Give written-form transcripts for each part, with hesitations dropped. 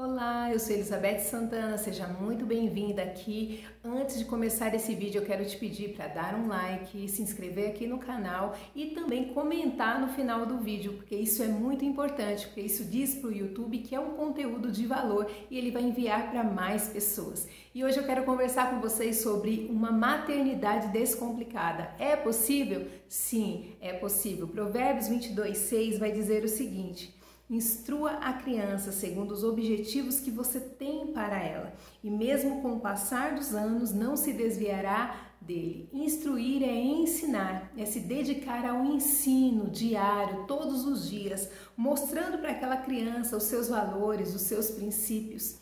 Olá, eu sou Elizabeth Santana, seja muito bem-vinda aqui. Antes de começar esse vídeo, eu quero te pedir para dar um like, se inscrever aqui no canal e também comentar no final do vídeo, porque isso é muito importante, porque isso diz para o YouTube que é um conteúdo de valor e ele vai enviar para mais pessoas. E hoje eu quero conversar com vocês sobre uma maternidade descomplicada. É possível? Sim, é possível. Provérbios 22:6 vai dizer o seguinte: instrua a criança segundo os objetivos que você tem para ela, e mesmo com o passar dos anos não se desviará dele. Instruir é ensinar, é se dedicar ao ensino diário, todos os dias, mostrando para aquela criança os seus valores, os seus princípios.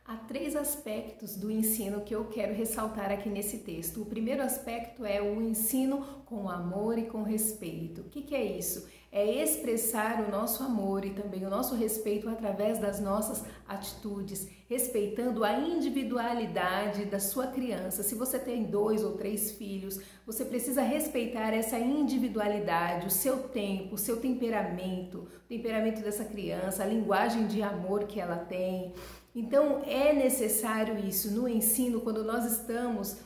Há 3 aspectos do ensino que eu quero ressaltar aqui nesse texto. O primeiro aspecto é o ensino com amor e com respeito. O que é isso? É expressar o nosso amor e também o nosso respeito através das nossas atitudes, respeitando a individualidade da sua criança. Se você tem 2 ou 3 filhos, você precisa respeitar essa individualidade, o seu tempo, o seu temperamento, o temperamento dessa criança, a linguagem de amor que ela tem. Então é necessário isso no ensino, quando nós estamos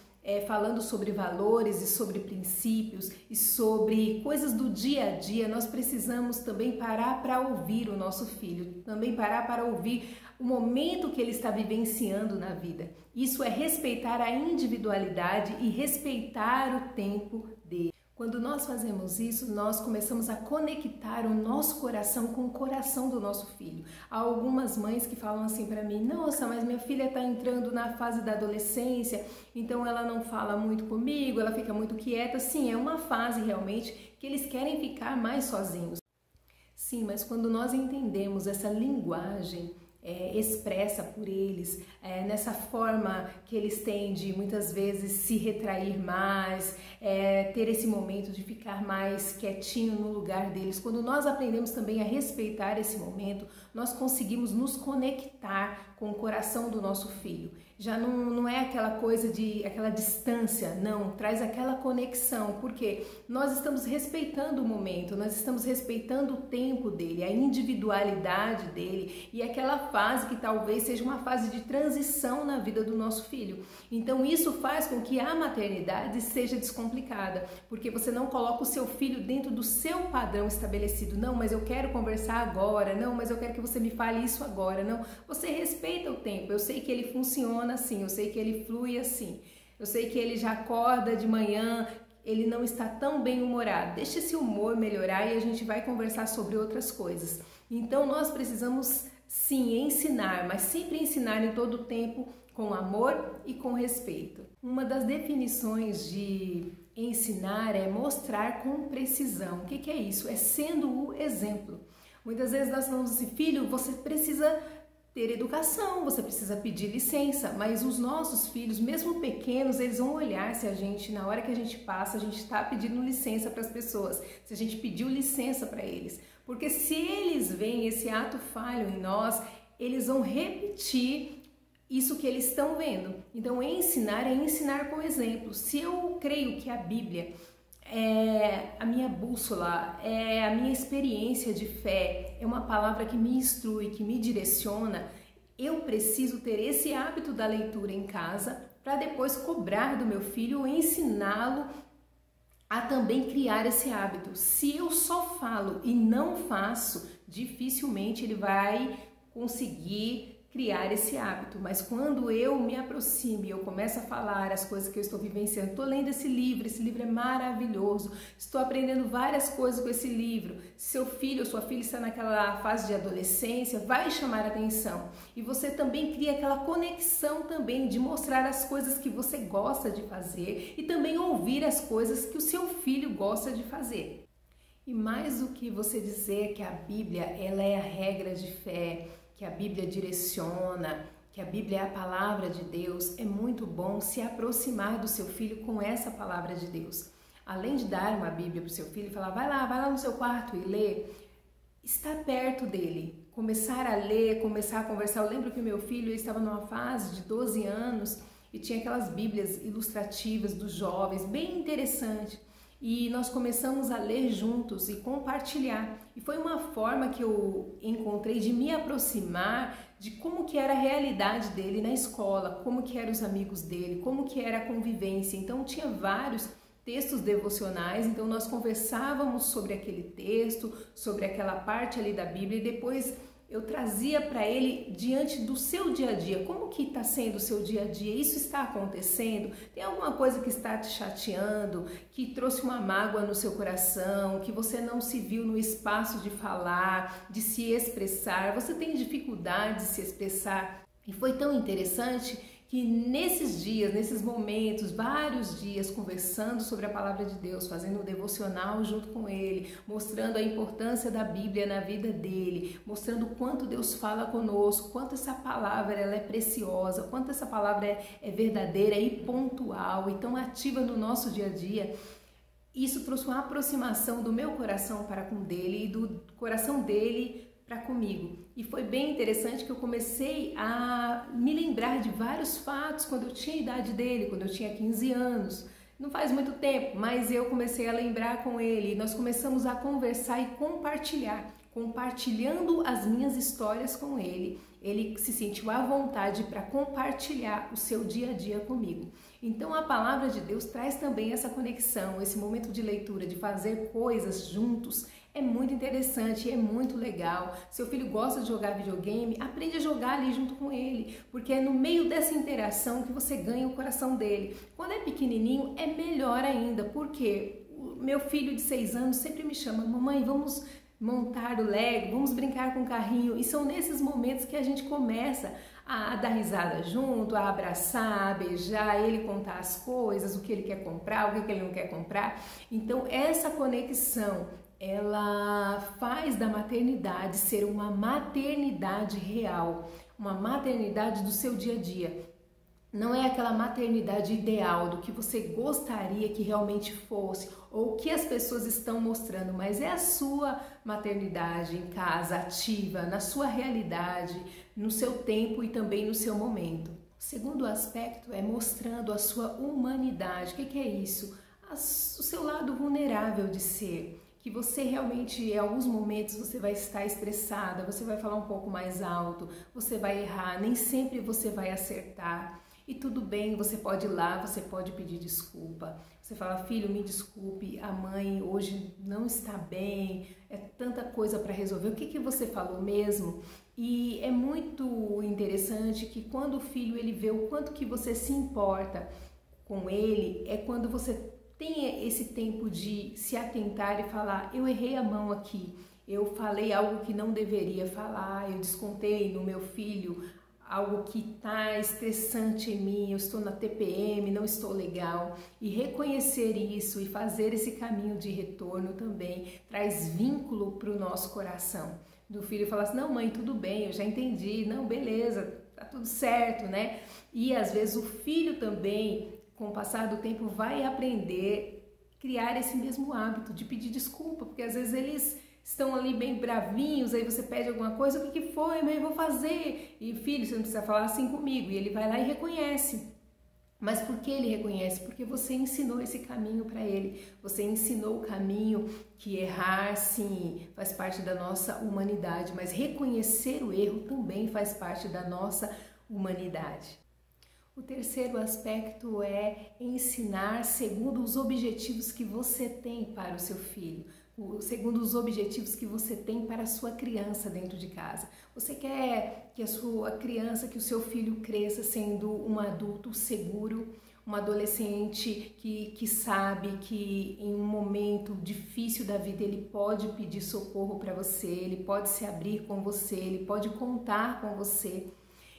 falando sobre valores e sobre princípios e sobre coisas do dia a dia. Nós precisamos também parar para ouvir o nosso filho, também parar para ouvir o momento que ele está vivenciando na vida. Isso é respeitar a individualidade e respeitar o tempo dele. Quando nós fazemos isso, nós começamos a conectar o nosso coração com o coração do nosso filho. Há algumas mães que falam assim para mim: nossa, mas minha filha está entrando na fase da adolescência, então ela não fala muito comigo, ela fica muito quieta. Sim, é uma fase realmente que eles querem ficar mais sozinhos. Sim, mas quando nós entendemos essa linguagem expressa por eles, nessa forma que eles têm de muitas vezes se retrair mais, ter esse momento de ficar mais quietinho no lugar deles. Quando nós aprendemos também a respeitar esse momento, nós conseguimos nos conectar com o coração do nosso filho. Já não é aquela coisa aquela distância, não, traz aquela conexão, porque nós estamos respeitando o momento, nós estamos respeitando o tempo dele, a individualidade dele e aquela fase que talvez seja uma fase de transição na vida do nosso filho. Então isso faz com que a maternidade seja descomplicada, porque você não coloca o seu filho dentro do seu padrão estabelecido. Não, mas eu quero conversar agora, não, mas eu quero que você me fale isso agora, não. Você respeita o tempo, eu sei que ele funciona assim, eu sei que ele flui assim, eu sei que ele já acorda de manhã, ele não está tão bem-humorado. Deixa esse humor melhorar e a gente vai conversar sobre outras coisas. Então nós precisamos sim ensinar, mas sempre ensinar em todo o tempo com amor e com respeito. Uma das definições de ensinar é mostrar com precisão. O que é isso? É sendo o exemplo. Muitas vezes nós falamos assim: filho, você precisa ter educação, você precisa pedir licença, mas os nossos filhos, mesmo pequenos, eles vão olhar se a gente, na hora que a gente passa, a gente está pedindo licença para as pessoas, se a gente pediu licença para eles, porque se eles veem esse ato falho em nós, eles vão repetir isso que eles estão vendo. Então ensinar é ensinar com exemplo. Se eu creio que a Bíblia é a minha bússola, é a minha experiência de fé, é uma palavra que me instrui, que me direciona, eu preciso ter esse hábito da leitura em casa para depois cobrar do meu filho, ensiná-lo a também criar esse hábito. Se eu só falo e não faço, dificilmente ele vai conseguir criar esse hábito. Mas quando eu me aproximo e eu começo a falar as coisas que eu estou vivenciando, estou lendo esse livro é maravilhoso, estou aprendendo várias coisas com esse livro. Se seu filho ou sua filha está naquela fase de adolescência, vai chamar a atenção. E você também cria aquela conexão também de mostrar as coisas que você gosta de fazer e também ouvir as coisas que o seu filho gosta de fazer. E mais do que você dizer que a Bíblia ela é a regra de fé, que a Bíblia direciona, que a Bíblia é a palavra de Deus, é muito bom se aproximar do seu filho com essa palavra de Deus. Além de dar uma Bíblia para o seu filho e falar: vai lá no seu quarto e lê, está perto dele, começar a ler, começar a conversar. Eu lembro que o meu filho estava numa fase de 12 anos e tinha aquelas Bíblias ilustrativas dos jovens, bem interessante. e nós começamos a ler juntos e compartilhar. E foi uma forma que eu encontrei de me aproximar de como que era a realidade dele na escola, como que eram os amigos dele, como que era a convivência. Então tinha vários textos devocionais, então nós conversávamos sobre aquele texto, sobre aquela parte ali da Bíblia, e depois eu trazia para ele diante do seu dia a dia. Como que está sendo o seu dia a dia? Isso está acontecendo? Tem alguma coisa que está te chateando, que trouxe uma mágoa no seu coração, que você não se viu no espaço de falar, de se expressar? Você tem dificuldade de se expressar? E foi tão interessante que nesses dias, nesses momentos, vários dias conversando sobre a palavra de Deus, fazendo um devocional junto com ele, mostrando a importância da Bíblia na vida dele, mostrando o quanto Deus fala conosco, quanto essa palavra ela é preciosa, quanto essa palavra é verdadeira e pontual e tão ativa no nosso dia a dia. Isso trouxe uma aproximação do meu coração para com dele e do coração dele para comigo. E foi bem interessante que eu comecei a me lembrar de vários fatos quando eu tinha a idade dele, quando eu tinha 15 anos. Não faz muito tempo, mas eu comecei a lembrar com ele e nós começamos a conversar e compartilhando as minhas histórias com ele. Ele se sentiu à vontade para compartilhar o seu dia a dia comigo. Então a palavra de Deus traz também essa conexão, esse momento de leitura, de fazer coisas juntos. É muito interessante, é muito legal. Seu filho gosta de jogar videogame, aprende a jogar ali junto com ele, porque é no meio dessa interação que você ganha o coração dele. Quando é pequenininho é melhor ainda, porque o meu filho de 6 anos sempre me chama: mamãe, vamos montar o Lego, vamos brincar com o carrinho. E são nesses momentos que a gente começa a dar risada junto, a abraçar, a beijar, ele contar as coisas, o que ele quer comprar, o que ele não quer comprar. Então essa conexão, ela faz da maternidade ser uma maternidade real, uma maternidade do seu dia a dia. Não é aquela maternidade ideal do que você gostaria que realmente fosse ou que as pessoas estão mostrando, mas é a sua maternidade em casa, ativa, na sua realidade, no seu tempo e também no seu momento. O segundo aspecto é mostrando a sua humanidade. O que é isso? O seu lado vulnerável de ser. Que você realmente, em alguns momentos, você vai estar estressada, você vai falar um pouco mais alto, você vai errar, nem sempre você vai acertar. E tudo bem, você pode ir lá, você pode pedir desculpa. Você fala: filho, me desculpe, a mãe hoje não está bem, é tanta coisa para resolver. O que você falou mesmo? E é muito interessante que quando o filho ele vê o quanto que você se importa com ele, é quando você tenha esse tempo de se atentar e falar: eu errei a mão aqui, eu falei algo que não deveria falar, eu descontei no meu filho algo que está estressante em mim, eu estou na TPM, não estou legal. E reconhecer isso e fazer esse caminho de retorno também traz vínculo para o nosso coração. Do filho falar assim: não, mãe, tudo bem, eu já entendi, não, beleza, tá tudo certo, né? E às vezes o filho também, com o passar do tempo, vai aprender a criar esse mesmo hábito de pedir desculpa, porque às vezes eles estão ali bem bravinhos, aí você pede alguma coisa: o que foi, mãe, eu vou fazer. E filho, você não precisa falar assim comigo. E ele vai lá e reconhece. Mas por que ele reconhece? Porque você ensinou esse caminho para ele. Você ensinou o caminho que errar, sim, faz parte da nossa humanidade, mas reconhecer o erro também faz parte da nossa humanidade. O terceiro aspecto é ensinar segundo os objetivos que você tem para o seu filho, segundo os objetivos que você tem para a sua criança dentro de casa. Você quer que a sua criança, que o seu filho cresça sendo um adulto seguro, um adolescente que sabe que em um momento difícil da vida ele pode pedir socorro para você, ele pode se abrir com você, ele pode contar com você.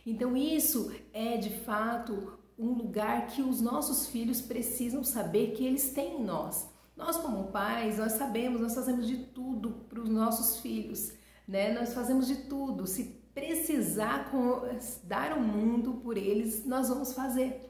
Então isso é de fato um lugar que os nossos filhos precisam saber que eles têm em nós. Nós como pais, nós sabemos, nós fazemos de tudo para os nossos filhos, né? Nós fazemos de tudo. Se precisar dar o mundo por eles, nós vamos fazer.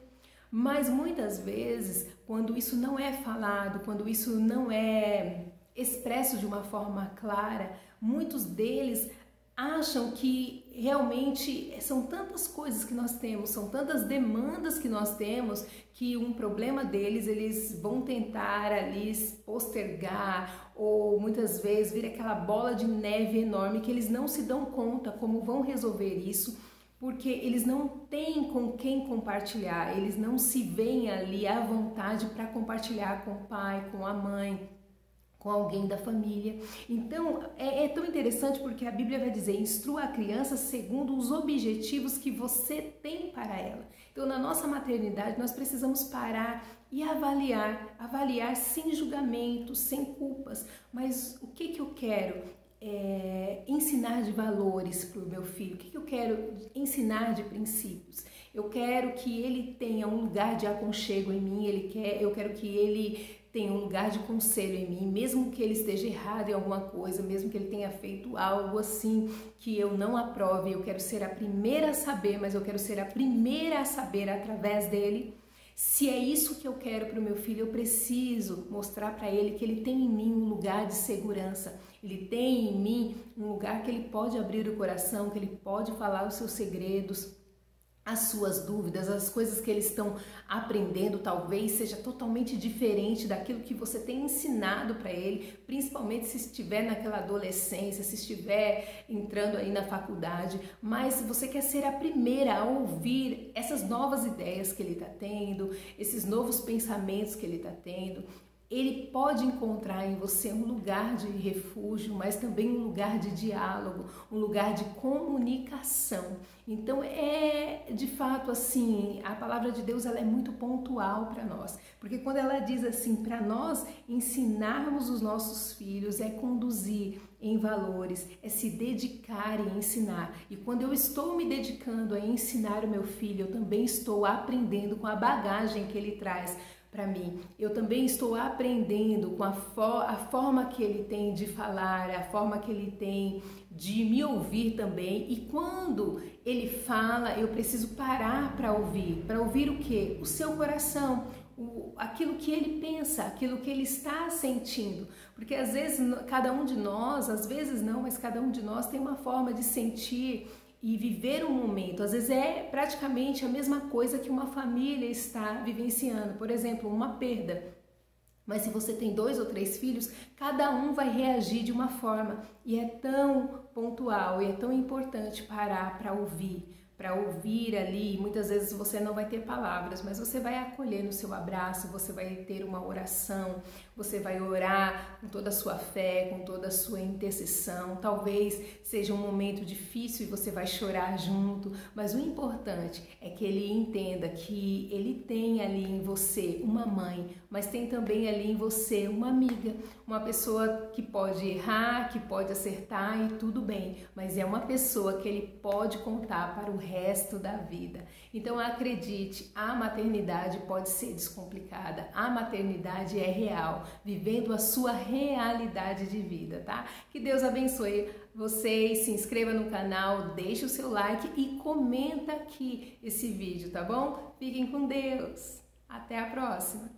Mas muitas vezes, quando isso não é falado, quando isso não é expresso de uma forma clara, muitos deles acham que realmente são tantas coisas que nós temos, são tantas demandas que nós temos, que um problema deles eles vão tentar ali postergar, ou muitas vezes vira aquela bola de neve enorme que eles não se dão conta como vão resolver isso, porque eles não têm com quem compartilhar, eles não se veem ali à vontade para compartilhar com o pai, com a mãe, com alguém da família. Então é tão interessante porque a Bíblia vai dizer: instrua a criança segundo os objetivos que você tem para ela. Então na nossa maternidade nós precisamos parar e avaliar sem julgamento, sem culpas, mas o que eu quero ensinar de valores para o meu filho, o que eu quero ensinar de princípios. Eu quero que ele tenha um lugar de aconchego em mim, eu quero que ele tenha um lugar de conselho em mim, mesmo que ele esteja errado em alguma coisa, mesmo que ele tenha feito algo assim que eu não aprove, eu quero ser a primeira a saber, mas eu quero ser a primeira a saber através dele. Se é isso que eu quero para o meu filho, eu preciso mostrar para ele que ele tem em mim um lugar de segurança, ele tem em mim um lugar que ele pode abrir o coração, que ele pode falar os seus segredos, as suas dúvidas, as coisas que eles estão aprendendo talvez seja totalmente diferente daquilo que você tem ensinado para ele, principalmente se estiver naquela adolescência, se estiver entrando aí na faculdade, mas você quer ser a primeira a ouvir essas novas ideias que ele está tendo, esses novos pensamentos que ele está tendo. Ele pode encontrar em você um lugar de refúgio, mas também um lugar de diálogo, um lugar de comunicação. Então de fato assim, a palavra de Deus ela é muito pontual para nós, porque quando ela diz assim, para nós ensinarmos os nossos filhos é conduzir em valores, é se dedicar e ensinar. E quando eu estou me dedicando a ensinar o meu filho, eu também estou aprendendo com a bagagem que ele traz para mim. Eu também estou aprendendo com a forma que ele tem de falar, a forma que ele tem de me ouvir também. E quando ele fala, eu preciso parar para ouvir. Para ouvir o quê? O seu coração, aquilo que ele pensa, aquilo que ele está sentindo. Porque às vezes cada um de nós, às vezes não, mas cada um de nós tem uma forma de sentir e viver um momento. Às vezes é praticamente a mesma coisa que uma família está vivenciando, por exemplo, uma perda. Mas se você tem 2 ou 3 filhos, cada um vai reagir de uma forma, e é tão pontual e é tão importante parar para ouvir ali. Muitas vezes você não vai ter palavras, mas você vai acolher no seu abraço, você vai ter uma oração, você vai orar com toda a sua fé, com toda a sua intercessão. Talvez seja um momento difícil e você vai chorar junto, mas o importante é que ele entenda que ele tem ali em você uma mãe, mas tem também ali em você uma amiga, uma pessoa que pode errar, que pode acertar e tudo bem, mas é uma pessoa que ele pode contar para o resto da vida. Então acredite, a maternidade pode ser descomplicada, a maternidade é real, vivendo a sua realidade de vida, tá? Que Deus abençoe vocês, se inscreva no canal, deixe o seu like e comenta aqui esse vídeo, tá bom? Fiquem com Deus, até a próxima!